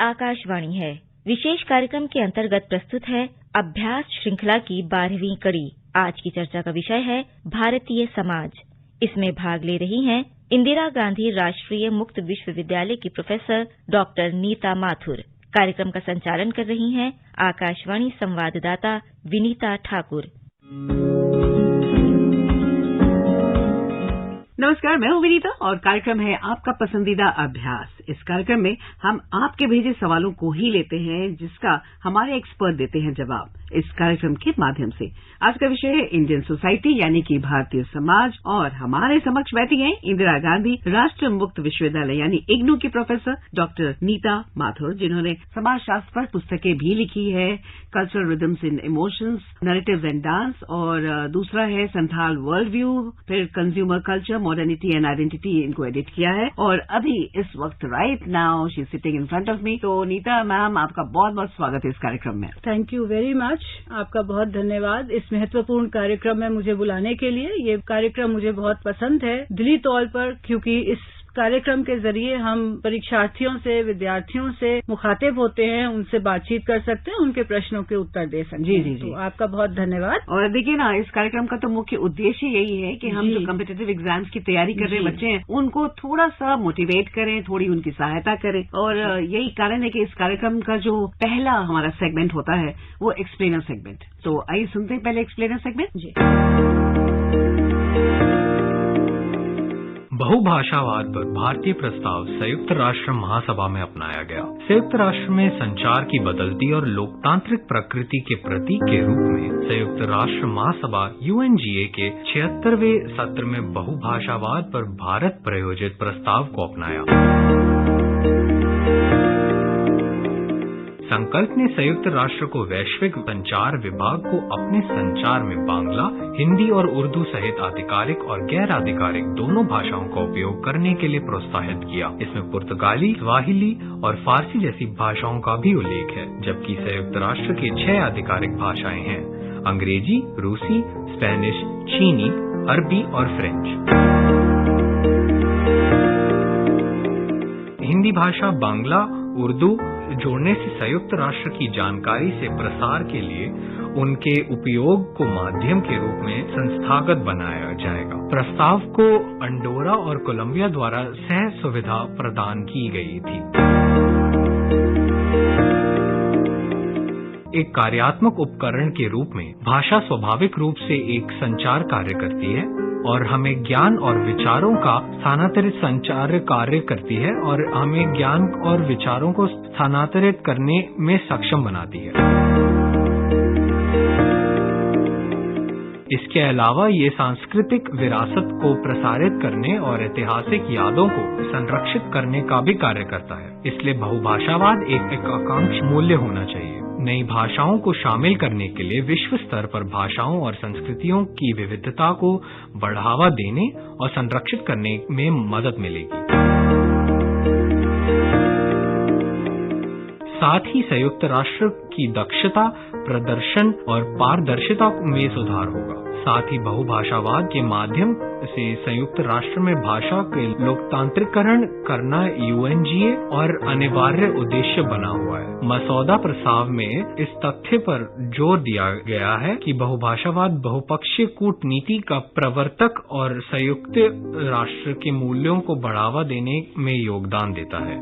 आकाशवाणी है। विशेष कार्यक्रम के अंतर्गत प्रस्तुत है अभ्यास श्रृंखला की 12वीं कड़ी। आज की चर्चा का विषय है भारतीय समाज। इसमें भाग ले रही हैं इंदिरा गांधी राष्ट्रीय मुक्त विश्वविद्यालय की प्रोफेसर डॉक्टर नीता माथुर। कार्यक्रम का संचालन कर रही हैं आकाशवाणी संवाददाता विनीता ठाकुर। नमस्कार, मैं हूं विनीता और कार्यक्रम है आपका पसंदीदा अभ्यास। इस कार्यक्रम में हम आपके भेजे सवालों को ही लेते हैं जिसका हमारे एक्सपर्ट देते हैं जवाब इस कार्यक्रम के माध्यम से। आज का विषय है इंडियन सोसाइटी यानी कि भारतीय समाज, और हमारे समक्ष बैठी हैं इंदिरा गांधी राष्ट्रीय मुक्त विश्वविद्यालय यानी इग्नू की प्रोफेसर डॉक्टर नीता माथुर, जिन्होंने समाजशास्त्र पर पुस्तकें भी लिखी है, cultural rhythms in emotions, narratives and dance, और दूसरा है संथाल वर्ल्ड व्यू, फिर consumer culture, modernity and identity, इनको एडिट किया है। और अभी इस वक्त right now she is sitting in front of me. तो नीता मैम, आपका बहुत बहुत स्वागत है इस कार्यक्रम में। Thank you very much. आपका बहुत धन्यवाद इस महत्वपूर्ण कार्यक्रम में मुझे बुलाने के लिए। ये कार्यक्रम मुझे बहुत पसंद है दिली तौर पर, क्योंकि इस कार्यक्रम के जरिए हम परीक्षार्थियों से, विद्यार्थियों से मुखातिब होते हैं, उनसे बातचीत कर सकते हैं, उनके प्रश्नों के उत्तर दे सकते हैं। जी। तो आपका बहुत धन्यवाद। और देखिए ना, इस कार्यक्रम का तो मुख्य उद्देश्य यही है कि हम जो कॉम्पिटिटिव एग्जाम्स की तैयारी कर रहे बच्चे हैं उनको थोड़ा सा मोटिवेट करें, थोड़ी उनकी सहायता करें। और यही कारण है कि इस कार्यक्रम का जो पहला हमारा सेगमेंट होता है वो एक्सप्लेनर सेगमेंट। तो आइए सुनते हैं पहले एक्सप्लेनर सेगमेंट। जी। बहुभाषावाद पर भारतीय प्रस्ताव संयुक्त राष्ट्र महासभा में अपनाया गया। संयुक्त राष्ट्र में संचार की बदलती और लोकतांत्रिक प्रकृति के प्रतीक के रूप में संयुक्त राष्ट्र महासभा UNGA के 76वें सत्र में बहुभाषावाद पर भारत प्रायोजित प्रस्ताव को अपनाया। संकल्प ने संयुक्त राष्ट्र को वैश्विक संचार विभाग को अपने संचार में बांग्ला, हिंदी और उर्दू सहित आधिकारिक और गैर आधिकारिक दोनों भाषाओं का उपयोग करने के लिए प्रोत्साहित किया। इसमें पुर्तगाली, स्वाहिली और फारसी जैसी भाषाओं का भी उल्लेख है, जबकि संयुक्त राष्ट्र की 6 आधिकारिक भाषाएं हैं: अंग्रेजी, रूसी, स्पेनिश, चीनी, अरबी और फ्रेंच। हिंदी भाषा बांग्ला, उर्दू जोड़ने से संयुक्त राष्ट्र की जानकारी से प्रसार के लिए उनके उपयोग को माध्यम के रूप में संस्थागत बनाया जाएगा। प्रस्ताव को अंडोरा और कोलंबिया द्वारा सह सुविधा प्रदान की गई थी। एक कार्यात्मक उपकरण के रूप में भाषा स्वाभाविक रूप से एक संचार कार्य करती है और हमें ज्ञान और विचारों का स्थानांतरित संचार कार्य करती है और हमें ज्ञान और विचारों को स्थानांतरित करने में सक्षम बनाती है। इसके अलावा ये सांस्कृतिक विरासत को प्रसारित करने और ऐतिहासिक यादों को संरक्षित करने का भी कार्य करता है। इसलिए बहुभाषावाद एक एकाकांक्षी मूल्य होना चाहिए। नई भाषाओं को शामिल करने के लिए विश्व स्तर पर भाषाओं और संस्कृतियों की विविधता को बढ़ावा देने और संरक्षित करने में मदद मिलेगी। साथ ही संयुक्त राष्ट्र की दक्षता, प्रदर्शन और पारदर्शिता में सुधार होगा। साथ ही बहुभाषावाद के माध्यम से संयुक्त राष्ट्र में भाषा के लोकतांत्रिकरण करना UNGA और अनिवार्य उद्देश्य बना हुआ है। मसौदा प्रस्ताव में इस तथ्य पर जोर दिया गया है कि बहुभाषावाद बहुपक्षीय कूटनीति का प्रवर्तक और संयुक्त राष्ट्र के मूल्यों को बढ़ावा देने में योगदान देता है।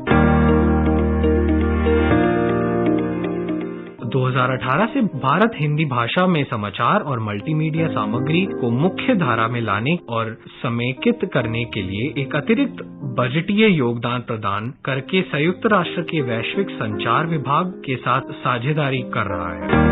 2018 से भारत हिंदी भाषा में समाचार और मल्टीमीडिया सामग्री को मुख्य धारा में लाने और समेकित करने के लिए एक अतिरिक्त बजटीय योगदान प्रदान करके संयुक्त राष्ट्र के वैश्विक संचार विभाग के साथ साझेदारी कर रहा है।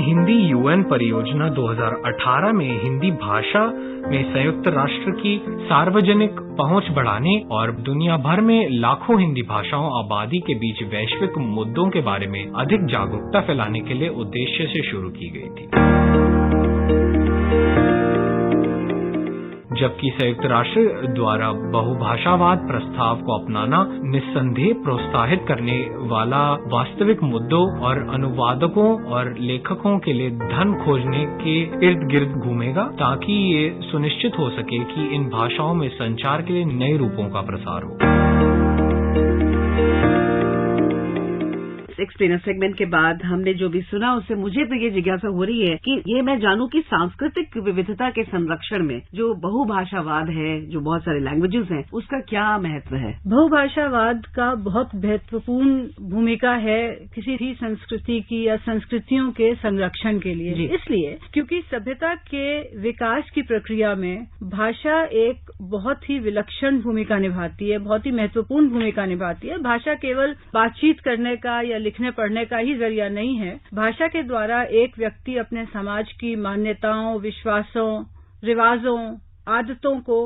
हिंदी UN परियोजना 2018 में हिंदी भाषा में संयुक्त राष्ट्र की सार्वजनिक पहुंच बढ़ाने और दुनिया भर में लाखों हिंदी भाषाओं आबादी के बीच वैश्विक मुद्दों के बारे में अधिक जागरूकता फैलाने के लिए उद्देश्य से शुरू की गई थी। जबकि संयुक्त राष्ट्र द्वारा बहुभाषावाद प्रस्ताव को अपनाना निस्संदेह प्रोत्साहित करने वाला वास्तविक मुद्दों और अनुवादकों और लेखकों के लिए धन खोजने के इर्द गिर्द घूमेगा, ताकि ये सुनिश्चित हो सके कि इन भाषाओं में संचार के लिए नए रूपों का प्रसार हो। एक्सप्लेनर सेगमेंट के बाद हमने जो भी सुना उससे मुझे तो ये जिज्ञासा हो रही है कि ये मैं जानूं कि सांस्कृतिक विविधता के संरक्षण में जो बहुभाषावाद है, जो बहुत सारे लैंग्वेजेस हैं, उसका क्या महत्व है? बहुभाषावाद का बहुत महत्वपूर्ण भूमिका है किसी भी संस्कृति की या संस्कृतियों के संरक्षण के लिए। इसलिए क्योंकि सभ्यता के विकास की प्रक्रिया में भाषा एक बहुत ही विलक्षण भूमिका निभाती है, बहुत ही महत्वपूर्ण भूमिका निभाती है। भाषा केवल बातचीत करने का या लिखने पढ़ने का ही जरिया नहीं है। भाषा के द्वारा एक व्यक्ति अपने समाज की मान्यताओं, विश्वासों, रिवाजों, आदतों को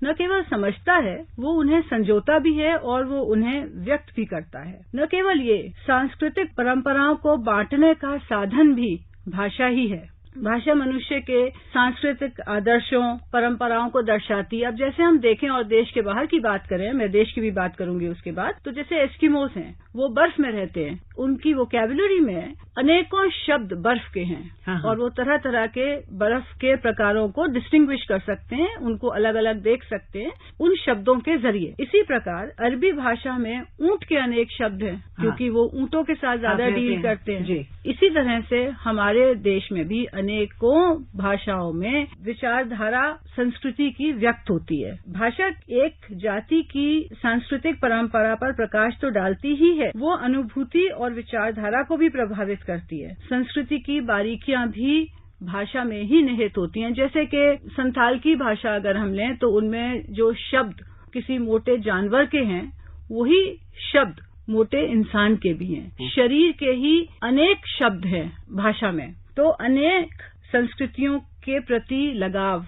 न केवल समझता है, वो उन्हें संजोता भी है और वो उन्हें व्यक्त भी करता है। न केवल ये, सांस्कृतिक परंपराओं को बांटने का साधन भी भाषा ही है। भाषा मनुष्य के सांस्कृतिक आदर्शों, परंपराओं को दर्शाती है। अब जैसे हम देखें और देश के बाहर की बात करें, मैं देश की भी बात करूंगी उसके बाद, तो जैसे एस्किमोस हैं, वो बर्फ में रहते हैं, उनकी वोकैबुलरी में अनेकों शब्द बर्फ के हैं और वो तरह तरह के बर्फ के प्रकारों को डिस्टिंग्विश कर सकते हैं, उनको अलग अलग देख सकते हैं उन शब्दों के जरिए। इसी प्रकार अरबी भाषा में ऊंट के अनेक शब्द हैं, क्योंकि वो ऊंटों के साथ ज्यादा डील करते हैं। इसी तरह से हमारे देश में भी अनेकों भाषाओं में विचारधारा संस्कृति की व्यक्त होती है। भाषा एक जाति की सांस्कृतिक परंपरा पर प्रकाश तो डालती ही है, वो अनुभूति और विचारधारा को भी प्रभावित करती है। संस्कृति की बारीकियां भी भाषा में ही निहित होती हैं। जैसे कि संथाल की भाषा अगर हम लें तो उनमें जो शब्द किसी मोटे जानवर के हैं, वही शब्द मोटे इंसान के भी हैं। शरीर के ही अनेक शब्द हैं भाषा में। तो अनेक संस्कृतियों के प्रति लगाव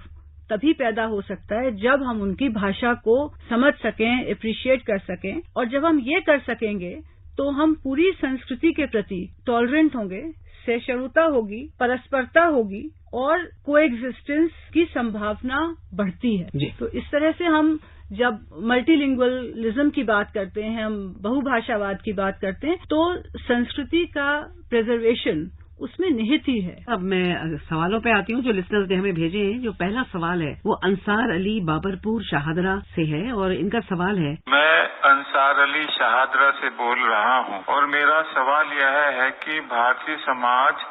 तभी पैदा हो सकता है जब हम उनकी भाषा को समझ सकें, एप्रिशिएट कर सकें, और जब हम ये कर सकेंगे तो हम पूरी संस्कृति के प्रति टॉलरेंट होंगे, सहिष्णुता होगी, परस्परता होगी और कोएग्जिस्टेंस की संभावना बढ़ती है। तो इस तरह से हम जब मल्टीलिंगुअलिज्म की बात करते हैं, हम बहुभाषावाद की बात करते हैं, तो संस्कृति का प्रिजर्वेशन उसमें निहित ही है। अब मैं सवालों पे आती हूँ जो लिसनर्स ने हमें भेजे हैं। जो पहला सवाल है वो अंसार अली बाबरपुर शाहदरा से है और इनका सवाल है, मैं अंसार अली शाहदरा से बोल रहा हूँ और मेरा सवाल यह है कि भारतीय समाज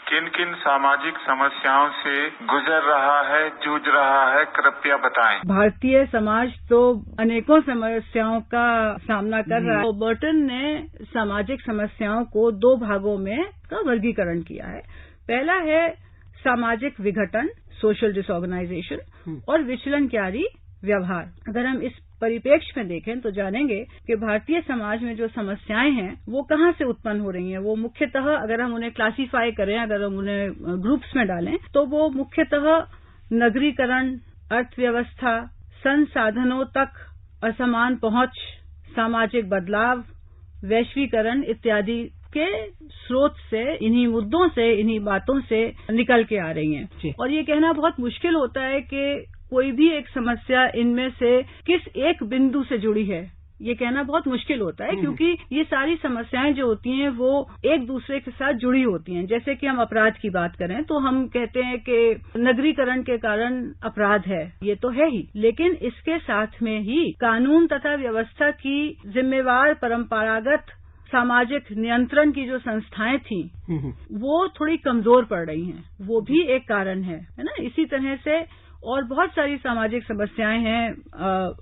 किन किन सामाजिक समस्याओं से गुजर रहा है, जूझ रहा है, कृपया बताएं। भारतीय समाज तो अनेकों समस्याओं का सामना कर रहा है। बर्टन ने सामाजिक समस्याओं को दो भागों में का वर्गीकरण किया है। पहला है सामाजिक विघटन, सोशल डिसऑर्गेनाइजेशन, और विचलनकारी व्यवहार। अगर हम इस परिप्रेक्ष्य में देखें तो जानेंगे कि भारतीय समाज में जो समस्याएं हैं वो कहाँ से उत्पन्न हो रही हैं। वो मुख्यतः अगर हम उन्हें क्लासीफाई करें, अगर हम उन्हें ग्रुप्स में डालें, तो वो मुख्यतः नगरीकरण, अर्थव्यवस्था, संसाधनों तक असमान पहुंच, सामाजिक बदलाव, वैश्वीकरण इत्यादि के स्रोत से, इन्हीं मुद्दों से, इन्हीं बातों से निकल के आ रही हैं। और ये कहना बहुत मुश्किल होता है कि कोई भी एक समस्या इनमें से किस एक बिंदु से जुड़ी है, ये कहना बहुत मुश्किल होता है, क्योंकि ये सारी समस्याएं जो होती हैं वो एक दूसरे के साथ जुड़ी होती हैं। जैसे कि हम अपराध की बात करें तो हम कहते हैं कि नगरीकरण के कारण अपराध है, ये तो है ही, लेकिन इसके साथ में ही कानून तथा व्यवस्था की जिम्मेवार परंपरागत सामाजिक नियंत्रण की जो संस्थाएं थी वो थोड़ी कमजोर पड़ रही हैं, वो भी एक कारण है ना। इसी तरह से और बहुत सारी सामाजिक समस्याएं हैं,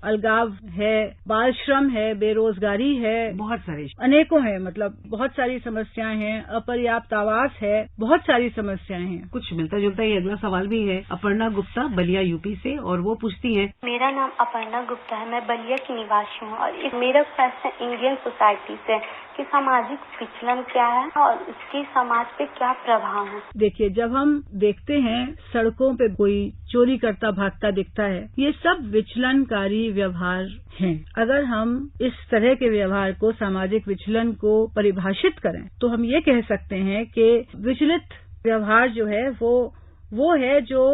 अलगाव है, बाल श्रम है, बेरोजगारी है, बहुत सारी अनेकों है, मतलब बहुत सारी समस्याएं हैं, अपर्याप्त आवास है, बहुत सारी समस्याएं हैं। कुछ मिलता जुलता ही अगला सवाल भी है अपर्णा गुप्ता बलिया यूपी से, और वो पूछती हैं, मेरा नाम अपर्णा गुप्ता है, मैं बलिया की निवासी हूँ और मेरा प्रश्न इंडियन सोसाइटी से कि सामाजिक विचलन क्या है और इसकी समाज पे क्या प्रभाव है। देखिए, जब हम देखते हैं सड़कों पे कोई चोरी करता भागता दिखता है, ये सब विचलनकारी व्यवहार हैं। अगर हम इस तरह के व्यवहार को, सामाजिक विचलन को परिभाषित करें तो हम ये कह सकते हैं कि विचलित व्यवहार जो है वो है जो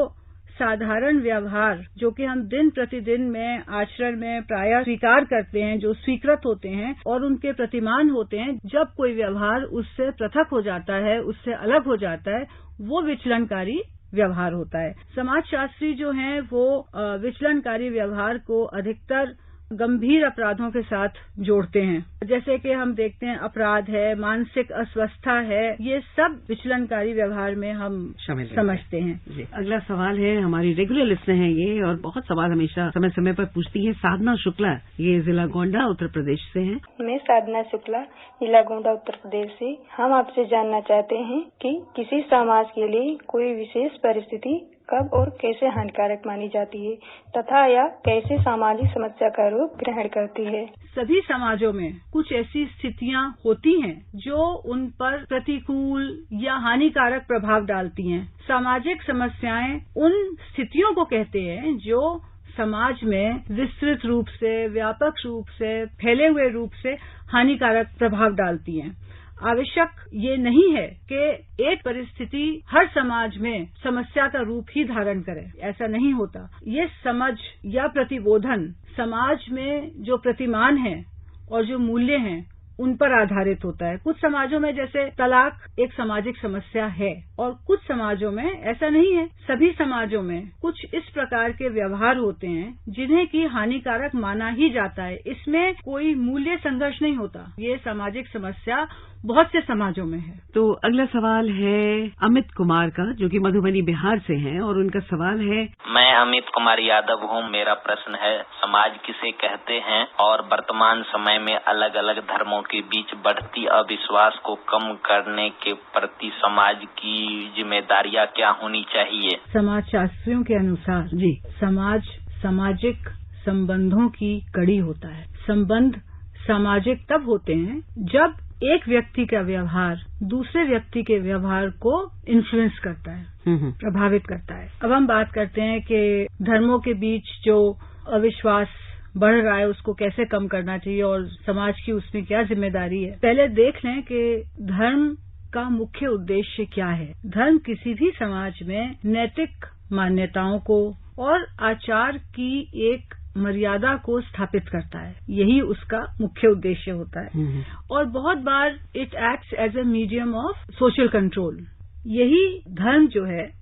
साधारण व्यवहार जो कि हम दिन प्रतिदिन में आचरण में प्रायः स्वीकार करते हैं, जो स्वीकृत होते हैं और उनके प्रतिमान होते हैं, जब कोई व्यवहार उससे पृथक हो जाता है, उससे अलग हो जाता है, वो विचलनकारी व्यवहार होता है। समाजशास्त्री जो हैं वो विचलनकारी व्यवहार को अधिकतर गंभीर अपराधों के साथ जोड़ते हैं। जैसे कि हम देखते हैं अपराध है, मानसिक अस्वस्थता है, ये सब विचलनकारी व्यवहार में हम समझते हैं। अगला सवाल है, हमारी रेगुलर लिस्टनर हैं ये और बहुत सवाल हमेशा समय समय पर पूछती हैं। साधना शुक्ला, ये जिला गोंडा उत्तर प्रदेश से हैं। मैं साधना शुक्ला, जिला गोंडा उत्तर प्रदेश से। हम आपसे जानना चाहते हैं कि किसी समाज के लिए कोई विशेष परिस्थिति कब और कैसे हानिकारक मानी जाती है तथा यह कैसे सामाजिक समस्या का रूप ग्रहण करती है। सभी समाजों में कुछ ऐसी स्थितियां होती हैं जो उन पर प्रतिकूल या हानिकारक प्रभाव डालती हैं। सामाजिक समस्याएं उन स्थितियों को कहते हैं जो समाज में विस्तृत रूप से, व्यापक रूप से, फैले हुए रूप से हानिकारक प्रभाव डालती हैं। आवश्यक ये नहीं है कि एक परिस्थिति हर समाज में समस्या का रूप ही धारण करे, ऐसा नहीं होता। ये समझ या प्रतिबोधन समाज में जो प्रतिमान है और जो मूल्य हैं उन पर आधारित होता है। कुछ समाजों में जैसे तलाक एक सामाजिक समस्या है और कुछ समाजों में ऐसा नहीं है। सभी समाजों में कुछ इस प्रकार के व्यवहार होते हैं जिन्हें कि हानिकारक माना ही जाता है। इसमें कोई मूल्य संघर्ष नहीं होता। ये सामाजिक समस्या बहुत से समाजों में है। तो अगला सवाल है अमित कुमार का, जो कि मधुबनी बिहार से हैं और उनका सवाल है, मैं अमित कुमार यादव हूँ। मेरा प्रश्न है, समाज किसे कहते हैं और वर्तमान समय में अलग अलग धर्मों के बीच बढ़ती अविश्वास को कम करने के प्रति समाज की जिम्मेदारियां क्या होनी चाहिए? समाज शास्त्रियों के अनुसार जी, समाज सामाजिक संबंधों की कड़ी होता है। संबंध सामाजिक तब होते हैं जब एक व्यक्ति का व्यवहार दूसरे व्यक्ति के व्यवहार को इन्फ्लुएंस करता है, प्रभावित करता है। अब हम बात करते हैं कि धर्मों के बीच जो अविश्वास बढ़ रहा है उसको कैसे कम करना चाहिए और समाज की उसमें क्या जिम्मेदारी है। पहले देख लें कि धर्म का मुख्य उद्देश्य क्या है। धर्म किसी भी समाज में नैतिक मान्यताओं को और आचार की एक मर्यादा को स्थापित करता है, यही उसका मुख्य उद्देश्य होता है। और बहुत बार it acts as a medium of social control. यही धर्म जो है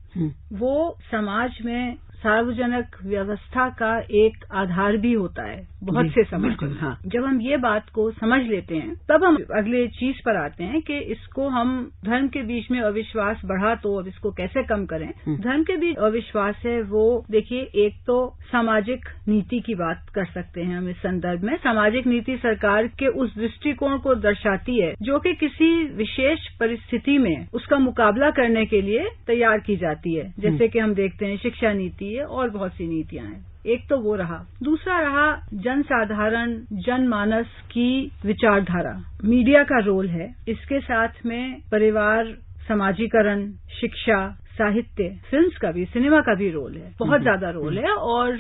वो समाज में सार्वजनिक व्यवस्था का एक आधार भी होता है बहुत से समाज में। हाँ। जब हम ये बात को समझ लेते हैं तब हम अगले चीज पर आते हैं कि इसको हम धर्म के बीच में अविश्वास बढ़ा तो अब इसको कैसे कम करें। धर्म के बीच अविश्वास है वो, देखिए, एक तो सामाजिक नीति की बात कर सकते हैं हम इस संदर्भ में। सामाजिक नीति सरकार के उस दृष्टिकोण को दर्शाती है जो कि किसी विशेष परिस्थिति में उसका मुकाबला करने के लिए तैयार की जाती है। जैसे कि हम देखते हैं शिक्षा नीति और बहुत सी नीतियां हैं। एक तो वो रहा। दूसरा रहा जनसाधारण जनमानस की विचारधारा। मीडिया का रोल है। इसके साथ में परिवार, समाजीकरण, शिक्षा, साहित्य, फिल्म्स का भी, सिनेमा का भी रोल है, बहुत ज्यादा रोल है। और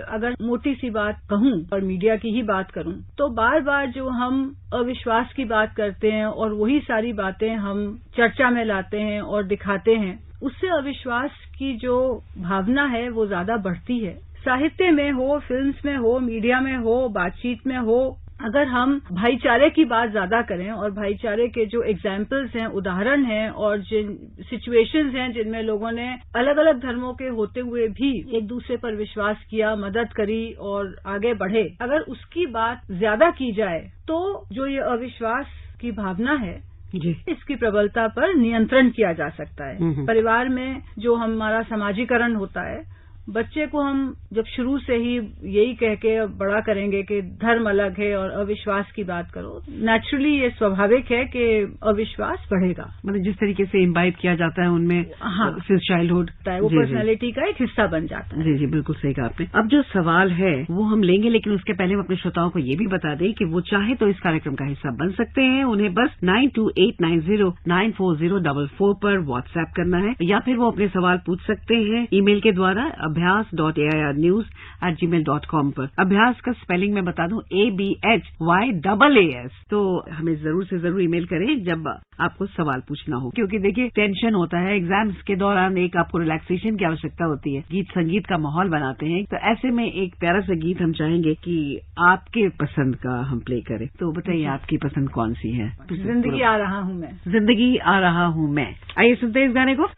अगर मोटी सी बात कहूं और मीडिया की ही बात करूं तो बार बार जो हम अविश्वास की बात करते हैं और वही सारी बातें हम चर्चा में लाते हैं और दिखाते हैं, उससे अविश्वास की जो भावना है वो ज्यादा बढ़ती है। साहित्य में हो, फिल्म्स में हो, मीडिया में हो, बातचीत में हो, अगर हम भाईचारे की बात ज्यादा करें और भाईचारे के जो एग्जाम्पल्स हैं, उदाहरण हैं और जिन सिचुएशंस हैं जिनमें लोगों ने अलग अलग धर्मों के होते हुए भी एक दूसरे पर विश्वास किया, मदद करी और आगे बढ़े, अगर उसकी बात ज्यादा की जाए तो जो ये अविश्वास की भावना है इसकी प्रबलता पर नियंत्रण किया जा सकता है। परिवार में जो हमारा समाजीकरण होता है, बच्चे को हम जब शुरू से ही यही कह के बड़ा करेंगे कि धर्म अलग है और अविश्वास की बात करो, नेचुरली ये स्वाभाविक है कि अविश्वास बढ़ेगा। मतलब जिस तरीके से इम्बाइब किया जाता है उनमें, हाँ, सिंस चाइल्डहुड वो पर्सनैलिटी का एक हिस्सा बन जाता है। जी, बिल्कुल सही कहा आपने। अब जो सवाल है वो हम लेंगे, लेकिन उसके पहले हम अपने श्रोताओं को ये भी बता दें कि वो चाहे तो इस कार्यक्रम का हिस्सा बन सकते हैं। उन्हें बस 9289094044 पर व्हाट्सएप करना है या फिर वो अपने सवाल पूछ सकते हैं ईमेल के द्वारा abhyas.airnews@gmail.com पर। अभ्यास का स्पेलिंग मैं बता दूं ABHYAAS। तो हमें जरूर से जरूर ईमेल करें जब आपको सवाल पूछना हो, क्योंकि देखिए टेंशन होता है एग्जाम्स के दौरान, एक आपको रिलैक्सेशन की आवश्यकता होती है, गीत संगीत का माहौल बनाते हैं, तो ऐसे में एक प्यारा सा गीत हम चाहेंगे कि आपके पसंद का हम प्ले करें। तो बताइए आपकी पसंद कौन सी है? जिंदगी आ रहा हूँ मैं। जिंदगी आ रहा हूँ मैं। आइए सुनते हैं इस गाने को।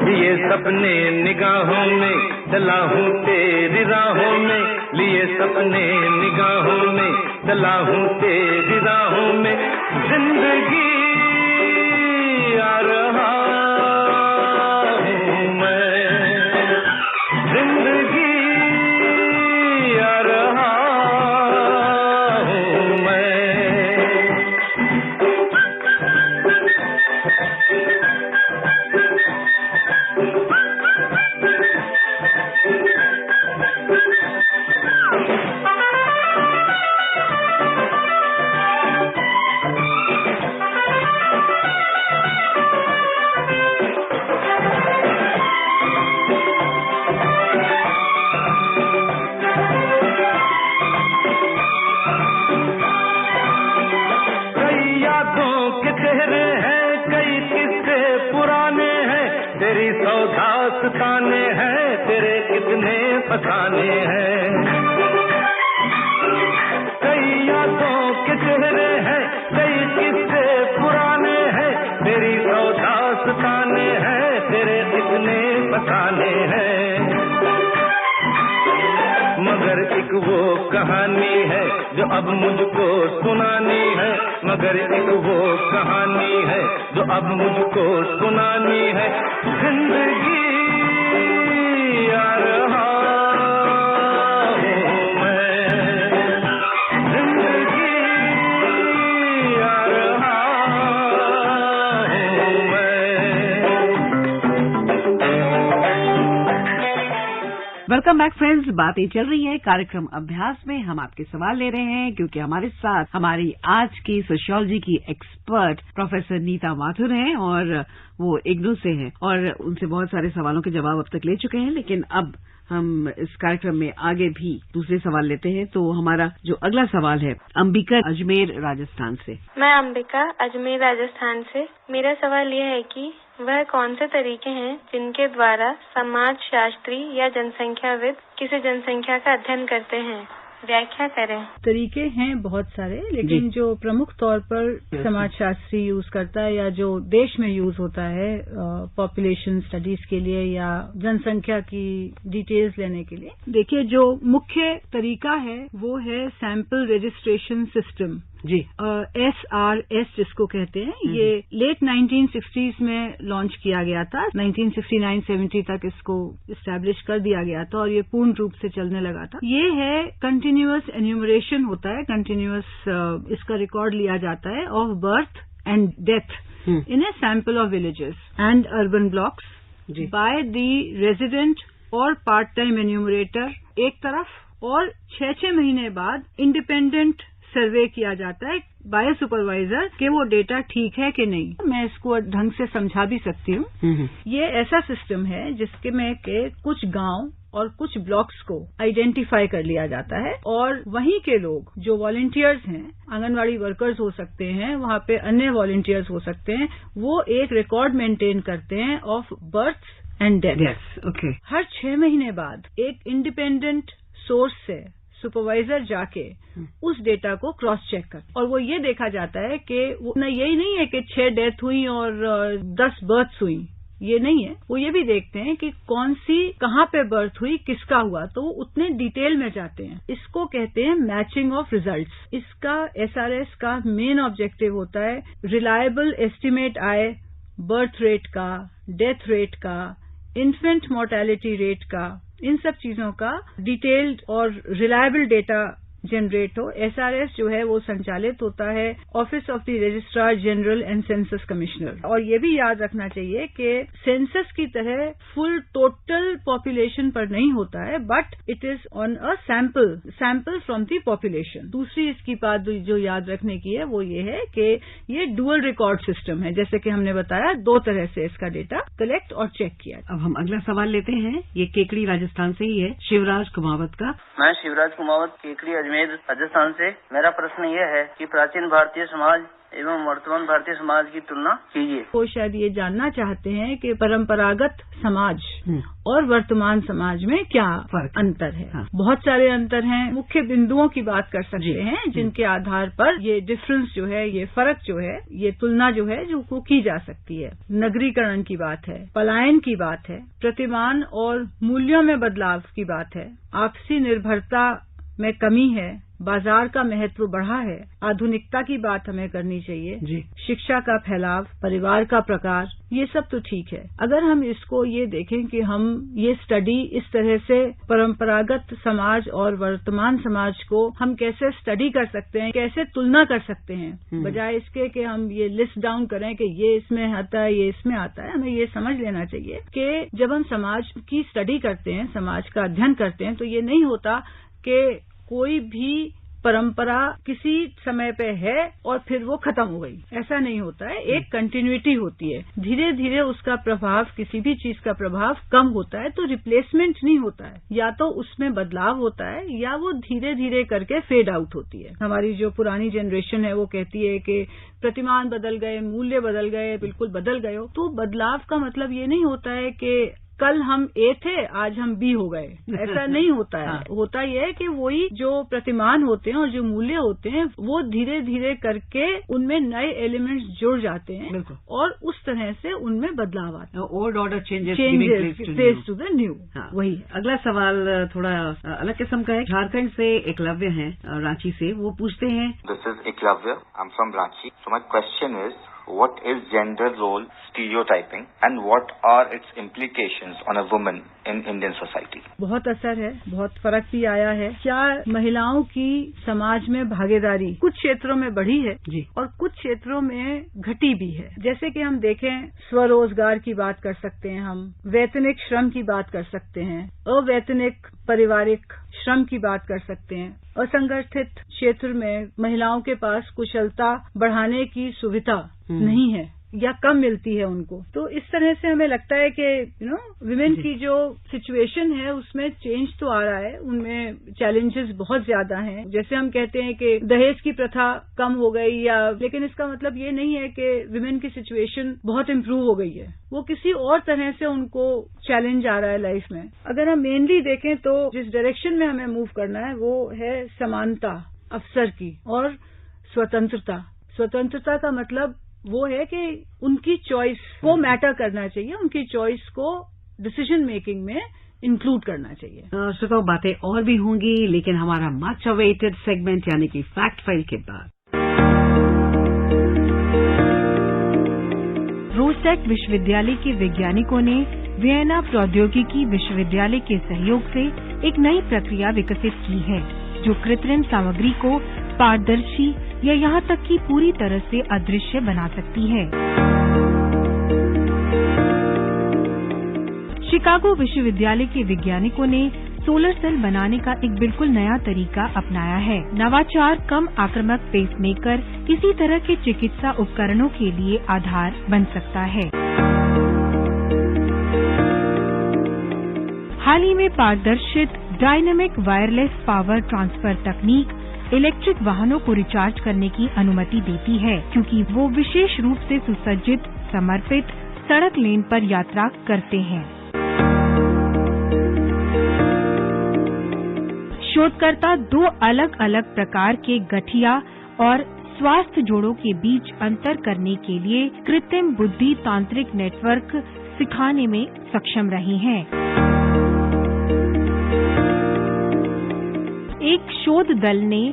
लिए सपने निगाहों में चला हूँ तेरी राहों में, लिए सपने निगाहों में चला हूँ तेरी राहों में, जिंदगी आ रहा हूँ मैं, जिंदगी आ रहा हूँ मैं। दास्ताने हैं तेरे कितने फसाने हैं, कई यादों के चेहरे हैं, कई किस्से पुराने हैं, तेरी सौ दास्ताने हैं तेरे कितने फसाने हैं। मगर एक वो कहानी है जो अब मुझको सुनानी है, मगर एक वो कहानी है जो अब मुझको सुनानी है, जिंदगी आ रहा हूँ मैं, जिंदगी आ रहा हूँ मैं। Welcome back friends. बातें चल रही है कार्यक्रम अभ्यास में, हम आपके सवाल ले रहे हैं क्योंकि हमारे साथ हमारी आज की सोशियोलॉजी की एक्सपर्ट प्रोफेसर नीता माथुर हैं और वो इग्नू से हैं और उनसे बहुत सारे सवालों के जवाब अब तक ले चुके हैं, लेकिन अब हम इस कार्यक्रम में आगे भी दूसरे सवाल लेते हैं। तो हमारा जो अगला सवाल है अंबिका अजमेर राजस्थान से। मैं अंबिका अजमेर राजस्थान से। मेरा सवाल यह है कि वह कौन से तरीके हैं जिनके द्वारा समाज शास्त्री या जनसंख्याविद किसी जनसंख्या का अध्ययन करते हैं, व्याख्या करें। तरीके हैं बहुत सारे, लेकिन जो प्रमुख तौर पर समाजशास्त्री यूज करता है या जो देश में यूज होता है पॉपुलेशन स्टडीज के लिए या जनसंख्या की डिटेल्स लेने के लिए, देखिए जो मुख्य तरीका है वो है सैंपल रजिस्ट्रेशन सिस्टम जी, SRS जिसको कहते हैं। ये लेट 1960s में लॉन्च किया गया था, 1969-70 तक इसको इस्टेब्लिश कर दिया गया था और ये पूर्ण रूप से चलने लगा था। ये है कंटिन्यूअस एन्यूमरेशन होता है, कंटिन्यूअस इसका रिकॉर्ड लिया जाता है of birth and death in a sample of villages and urban blocks by the resident और पार्ट टाइम एन्यूमरेटर एक तरफ, और 6 महीने बाद इंडिपेंडेंट सर्वे किया जाता है बाय सुपरवाइजर कि वो डेटा ठीक है कि नहीं। मैं इसको ढंग से समझा भी सकती हूँ। ये ऐसा सिस्टम है जिसके में के कुछ गांव और कुछ ब्लॉक्स को आइडेंटिफाई कर लिया जाता है और वहीं के लोग जो वॉलंटियर्स हैं, आंगनवाड़ी वर्कर्स हो सकते हैं, वहां पे अन्य वॉलंटियर्स हो सकते हैं, वो एक रिकॉर्ड मेंटेन करते हैं of birth and death. Okay. हर 6 महीने बाद एक इंडिपेंडेंट सोर्स से सुपरवाइजर जाके उस डेटा को क्रॉस चेक कर, और वो ये देखा जाता है कि वो यही नहीं है कि 6 डेथ हुई और 10 बर्थ्स हुई, ये नहीं है। वो ये भी देखते हैं कि कौन सी कहाँ पे बर्थ हुई, किसका हुआ, तो वो उतने डिटेल में जाते हैं। इसको कहते हैं मैचिंग ऑफ रिजल्ट्स। इसका SRS का मेन ऑब्जेक्टिव होता है रिलायबल एस्टिमेट आए बर्थ रेट का, डेथ रेट का, इन्फेंट मोर्टेलिटी रेट का, इन सब चीजों का डिटेल्ड और रिलायबल डेटा जनरेट हो। SRS जो है वो संचालित होता है office of the registrar general and census commissioner. और ये भी याद रखना चाहिए कि सेंसस की तरह फुल टोटल पॉपुलेशन पर नहीं होता है, but it is on a sample from the population. दूसरी इसकी बात जो याद रखने की है वो ये है कि ये डुअल रिकॉर्ड सिस्टम है, जैसे कि हमने बताया 2 तरह से इसका डेटा कलेक्ट और चेक किया। अब हम अगला सवाल लेते हैं, ये केकड़ी राजस्थान से ही है, शिवराज कुमावत का। मैं शिवराज कुमावत, केकड़ी अजमेर राजस्थान से। मेरा प्रश्न ये है कि प्राचीन भारतीय समाज एवं वर्तमान भारतीय समाज की तुलना कीजिए। वो शायद ये जानना चाहते हैं कि परंपरागत समाज और वर्तमान समाज में क्या अंतर है। हाँ। बहुत सारे अंतर हैं। मुख्य बिंदुओं की बात कर सकते हैं जिनके आधार पर ये डिफरेंस जो है, ये फर्क जो है, ये तुलना जो है जो की जा सकती है। नगरीकरण की बात है, पलायन की बात है, प्रतिमान और मूल्यों में बदलाव की बात है, आपसी निर्भरता में कमी है, बाजार का महत्व बढ़ा है, आधुनिकता की बात हमें करनी चाहिए, शिक्षा का फैलाव, परिवार का प्रकार, ये सब तो ठीक है। अगर हम इसको ये देखें कि हम ये स्टडी इस तरह से परंपरागत समाज और वर्तमान समाज को हम कैसे स्टडी कर सकते हैं, कैसे तुलना कर सकते हैं, बजाय इसके कि हम ये लिस्ट डाउन करें कि ये इसमें आता है, ये इसमें आता है। हमें ये समझ लेना चाहिए कि जब हम समाज की स्टडी करते हैं, समाज का अध्ययन करते हैं, तो ये नहीं होता कि कोई भी परंपरा किसी समय पे है और फिर वो खत्म हो गई, ऐसा नहीं होता है। एक कंटिन्यूटी होती है, धीरे धीरे उसका प्रभाव, किसी भी चीज का प्रभाव कम होता है, तो रिप्लेसमेंट नहीं होता है, या तो उसमें बदलाव होता है या वो धीरे धीरे करके फेड आउट होती है। हमारी जो पुरानी जनरेशन है वो कहती है कि प्रतिमान बदल गए, मूल्य बदल गए, बिल्कुल बदल गए हो। तो बदलाव का मतलब ये नहीं होता है कि कल हम A थे, आज हम B हो गए, ऐसा नहीं होता है। हाँ। होता यह है कि वही जो प्रतिमान होते हैं और जो मूल्य होते हैं वो धीरे धीरे करके उनमें नए एलिमेंट्स जुड़ जाते हैं और उस तरह से उनमें बदलाव आते हैं। Old order changes place to the new. वही अगला सवाल थोड़ा अलग किस्म का है। झारखंड से एकलव्य है, रांची से। वो पूछते हैं, this is Eklavya, I am from Ranchi. So my question is, what is gender role stereotyping and what are its implications on a woman in Indian society? बहुत असर है, बहुत फर्क भी आया है। क्या महिलाओं की समाज में भागीदारी कुछ क्षेत्रों में बढ़ी है और कुछ क्षेत्रों में घटी भी है। जैसे कि हम देखें, स्वरोजगार की बात कर सकते हैं, हम वैतनिक श्रम की बात कर सकते हैं, अवैतनिक पारिवारिक श्रम की बात कर सकते हैं। असंगठित क्षेत्र में महिलाओं के पास कुशलता बढ़ाने की सुविधा नहीं है या कम मिलती है उनको। तो इस तरह से हमें लगता है कि विमेन की जो सिचुएशन है उसमें चेंज तो आ रहा है, उनमें चैलेंजेस बहुत ज्यादा हैं। जैसे हम कहते हैं कि दहेज की प्रथा कम हो गई, या लेकिन इसका मतलब ये नहीं है कि विमेन की सिचुएशन बहुत इम्प्रूव हो गई है। वो किसी और तरह से उनको चैलेंज आ रहा है लाइफ में। अगर हम मेनली देखें तो जिस डायरेक्शन में हमें मूव करना है वो है समानता अवसर की और स्वतंत्रता। स्वतंत्रता का मतलब वो है कि उनकी चॉइस को मैटर करना चाहिए, उनकी चॉइस को डिसीजन मेकिंग में इंक्लूड करना चाहिए। श्रोताओ, बातें और भी होंगी, लेकिन हमारा मच अवेटेड सेगमेंट यानी कि फैक्ट फाइल के बाद। रोसेट विश्वविद्यालय के वैज्ञानिकों ने वियना प्रौद्योगिकी विश्वविद्यालय के सहयोग से एक नई प्रक्रिया विकसित की है जो कृत्रिम सामग्री को पारदर्शी या यहाँ तक कि पूरी तरह से अदृश्य बना सकती है। शिकागो विश्वविद्यालय के वैज्ञानिकों ने सोलर सेल बनाने का एक बिल्कुल नया तरीका अपनाया है। नवाचार कम आक्रामक पेसमेकर किसी तरह के चिकित्सा उपकरणों के लिए आधार बन सकता है। हाल ही में पारदर्शित डायनेमिक वायरलेस पावर ट्रांसफर तकनीक इलेक्ट्रिक वाहनों को रिचार्ज करने की अनुमति देती है, क्योंकि वो विशेष रूप से सुसज्जित समर्पित सड़क लेन पर यात्रा करते हैं। शोधकर्ता 2 अलग अलग प्रकार के गठिया और स्वास्थ्य जोड़ों के बीच अंतर करने के लिए कृत्रिम बुद्धि तांत्रिक नेटवर्क सिखाने में सक्षम रहे हैं। एक शोध दल ने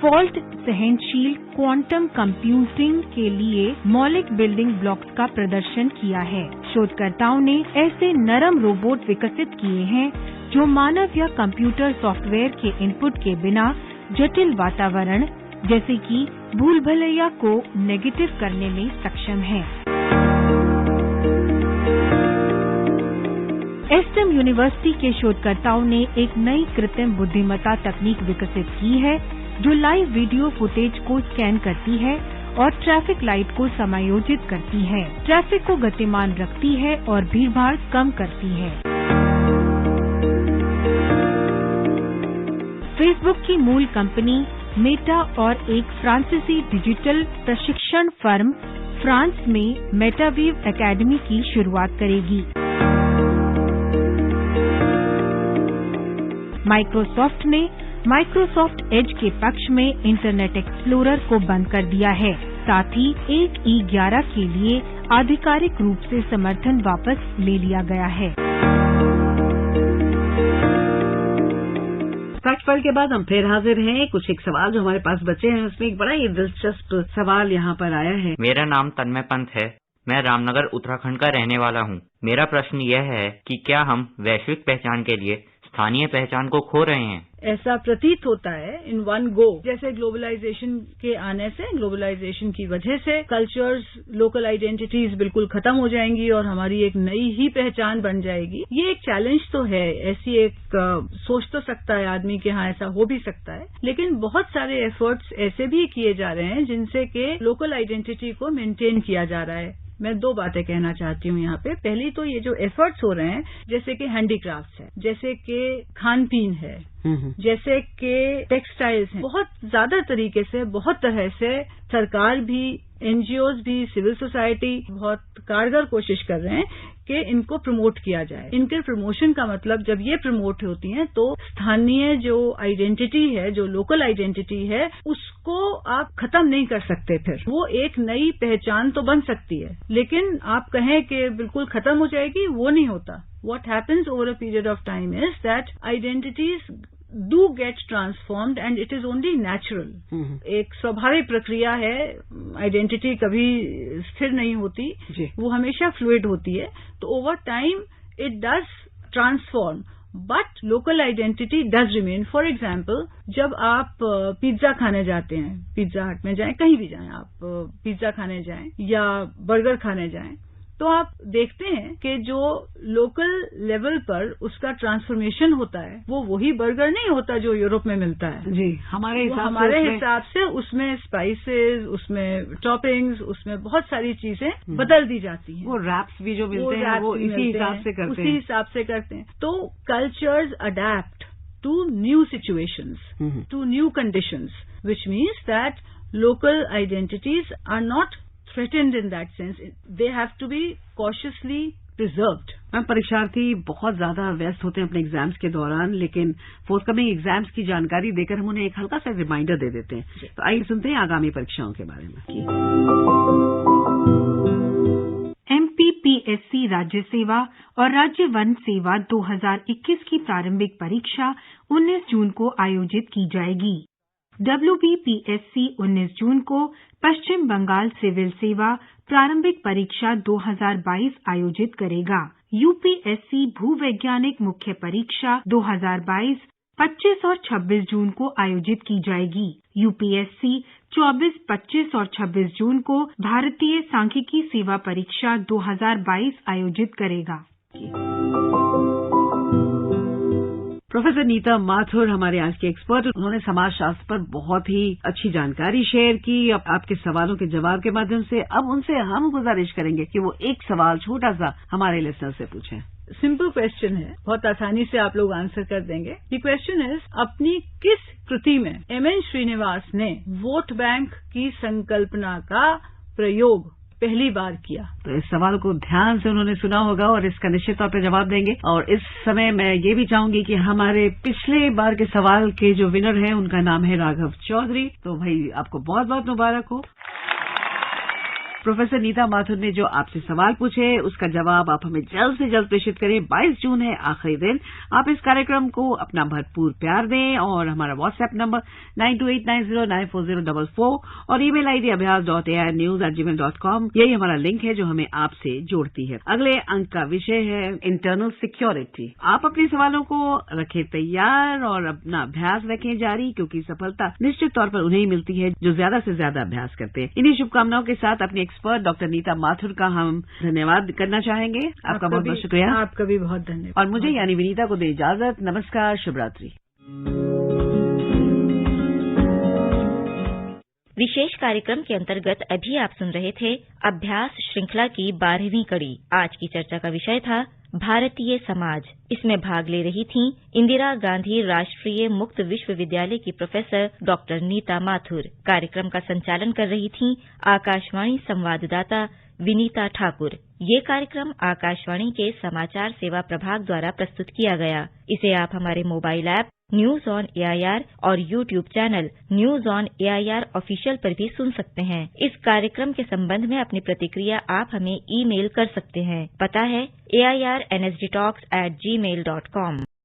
फॉल्ट सहनशील क्वांटम कंप्यूटिंग के लिए मौलिक बिल्डिंग ब्लॉक्स का प्रदर्शन किया है। शोधकर्ताओं ने ऐसे नरम रोबोट विकसित किए हैं जो मानव या कंप्यूटर सॉफ्टवेयर के इनपुट के बिना जटिल वातावरण जैसे कि भूल भुलैया को नेगेटिव करने में सक्षम है। एस्टम यूनिवर्सिटी के शोधकर्ताओं ने एक नई कृत्रिम बुद्धिमत्ता तकनीक विकसित की है जो लाइव वीडियो फुटेज को स्कैन करती है और ट्रैफिक लाइट को समायोजित करती है, ट्रैफिक को गतिमान रखती है और भीड़भाड़ कम करती है। फेसबुक की मूल कंपनी मेटा और एक फ्रांसीसी डिजिटल प्रशिक्षण फर्म फ्रांस में मेटावीव एकेडमी की शुरुआत करेगी। माइक्रोसॉफ्ट ने माइक्रोसॉफ्ट एज के पक्ष में इंटरनेट एक्सप्लोरर को बंद कर दिया है। साथ ही एक E11 के लिए आधिकारिक रूप से समर्थन वापस ले लिया गया है। फैक्टफाइल के बाद हम फिर हाजिर हैं। कुछ एक सवाल जो हमारे पास बचे हैं उसमें एक बड़ा ही दिलचस्प सवाल यहाँ पर आया है। मेरा नाम तन्मय पंत है। मैं रामनगर उत्तराखंड का रहने वाला हूँ। मेरा प्रश्न यह है कि क्या हम वैश्विक पहचान के लिए स्थानीय पहचान को खो रहे हैं? ऐसा प्रतीत होता है इन वन गो। जैसे ग्लोबलाइजेशन के आने से, ग्लोबलाइजेशन की वजह से कल्चर्स, लोकल आइडेंटिटीज बिल्कुल खत्म हो जाएंगी और हमारी एक नई ही पहचान बन जाएगी। ये एक चैलेंज तो है। ऐसी एक सोच तो सकता है आदमी कि हाँ ऐसा हो भी सकता है, लेकिन बहुत सारे एफर्ट्स ऐसे भी किए जा रहे हैं जिनसे कि लोकल आइडेंटिटी को मेंटेन किया जा रहा है। मैं दो बातें कहना चाहती हूँ यहाँ पे। पहली तो ये जो एफर्ट्स हो रहे हैं, जैसे कि हैंडीक्राफ्ट्स है, जैसे कि खान पीन है, जैसे कि टेक्सटाइल्स हैं, बहुत ज्यादा तरीके से, बहुत तरह से सरकार भी, एनजीओज भी, सिविल सोसाइटी बहुत कारगर कोशिश कर रहे हैं कि इनको प्रमोट किया जाए। इनके प्रमोशन का मतलब, जब ये प्रमोट होती हैं तो स्थानीय जो आइडेंटिटी है, जो लोकल आइडेंटिटी है, उसको आप खत्म नहीं कर सकते। फिर वो एक नई पहचान तो बन सकती है, लेकिन आप कहें कि बिल्कुल खत्म हो जाएगी, वो नहीं होता। What happens over a period of time is that identities do get transformed and it is only natural. एक स्वाभाविक प्रक्रिया है। आइडेंटिटी कभी स्थिर नहीं होती, वो हमेशा फ्लूइड होती है। तो over time it does transform, but local identity does remain. For example, जब आप पिज्जा खाने जाते हैं, पिज्जा हट में जाएं, कहीं भी जाएं, आप पिज्जा खाने जाएं या बर्गर खाने जाएं, तो आप देखते हैं कि जो लोकल लेवल पर उसका ट्रांसफॉर्मेशन होता है, वो वही बर्गर नहीं होता जो यूरोप में मिलता है। जी, हमारे हिसाब से उसमें स्पाइसेस, उसमें टॉपिंग्स, उसमें बहुत सारी चीजें बदल दी जाती हैं। वो रैप्स भी जो मिलते हैं वो इसी हिसाब से करते हैं। उसी हिसाब से करते हैं। तो cultures adapt to new situations, to new conditions, which means that local identities are not threatened in that sense. They have to be cautiously preserved. Ma'am, परीक्षार्थी बहुत ज्यादा व्यस्त होते हैं अपने एग्जाम्स के दौरान, लेकिन फोर्थकमिंग एग्जाम्स की जानकारी देकर हम उन्हें एक हल्का सा रिमाइंडर दे देते हैं। तो आइए सुनते हैं आगामी परीक्षाओं के बारे में। MPPSC राज्य सेवा और राज्य वन सेवा 2021 की प्रारंभिक परीक्षा 19 जून को आयोजित की जाएगी। WBPSC 19 जून को पश्चिम बंगाल सिविल सेवा प्रारंभिक परीक्षा 2022 आयोजित करेगा। UPSC भूवैज्ञानिक मुख्य परीक्षा 2022 25 और 26 जून को आयोजित की जाएगी। UPSC 24, 25 और 26 जून को भारतीय सांख्यिकी सेवा परीक्षा 2022 आयोजित करेगा। प्रोफेसर नीता माथुर हमारे आज के एक्सपर्ट, उन्होंने समाजशास्त्र पर बहुत ही अच्छी जानकारी शेयर की आपके सवालों के जवाब के माध्यम से। अब उनसे हम गुजारिश करेंगे कि वो एक सवाल छोटा सा हमारे लिसनर से पूछें। सिंपल क्वेश्चन है, बहुत आसानी से आप लोग आंसर कर देंगे। ये क्वेश्चन है, अपनी किस कृति में MN श्रीनिवास ने वोट बैंक की संकल्पना का प्रयोग पहली बार किया? तो इस सवाल को ध्यान से उन्होंने सुना होगा और इसका निश्चित तौर पर जवाब देंगे। और इस समय मैं ये भी चाहूंगी कि हमारे पिछले बार के सवाल के जो विनर हैं उनका नाम है राघव चौधरी। तो भाई आपको बहुत बहुत मुबारक हो। प्रोफेसर नीता माथुर ने जो आपसे सवाल पूछे उसका जवाब आप हमें जल्द से जल्द प्रेषित करें। 22 जून है आखिरी दिन। आप इस कार्यक्रम को अपना भरपूर प्यार दें और हमारा व्हाट्सएप नंबर 9289094044 और ईमेल आईडी abhyas.airnews@gmail.com यही हमारा लिंक है जो हमें आपसे जोड़ती है। अगले अंक का विषय है इंटरनल सिक्योरिटी। आप अपने सवालों को रखें तैयार और अपना अभ्यास रखें जारी, क्योंकि सफलता निश्चित तौर पर उन्हें ही मिलती है जो ज्यादा से ज्यादा अभ्यास करते हैं। इन्हीं शुभकामनाओं के साथ अपनी एक्सपर्ट डॉक्टर नीता माथुर का हम धन्यवाद करना चाहेंगे। आपका बहुत बहुत शुक्रिया। आपका भी बहुत धन्यवाद। और मुझे यानी विनीता को दे इजाजत। नमस्कार, शुभ रात्रि। विशेष कार्यक्रम के अंतर्गत अभी आप सुन रहे थे अभ्यास श्रृंखला की 12वीं कड़ी। आज की चर्चा का विषय था भारतीय समाज। इसमें भाग ले रही थीं इंदिरा गांधी राष्ट्रीय मुक्त विश्वविद्यालय की प्रोफेसर डॉक्टर नीता माथुर। कार्यक्रम का संचालन कर रही थीं आकाशवाणी संवाददाता विनीता ठाकुर। ये कार्यक्रम आकाशवाणी के समाचार सेवा प्रभाग द्वारा प्रस्तुत किया गया। इसे आप हमारे mobile app news on AIR और YouTube channel news on AIR official पर भी सुन सकते हैं। इस कार्यक्रम के संबंध में अपनी प्रतिक्रिया आप हमें ईमेल कर सकते हैं। पता है AIRNSDTalks@gmail.com।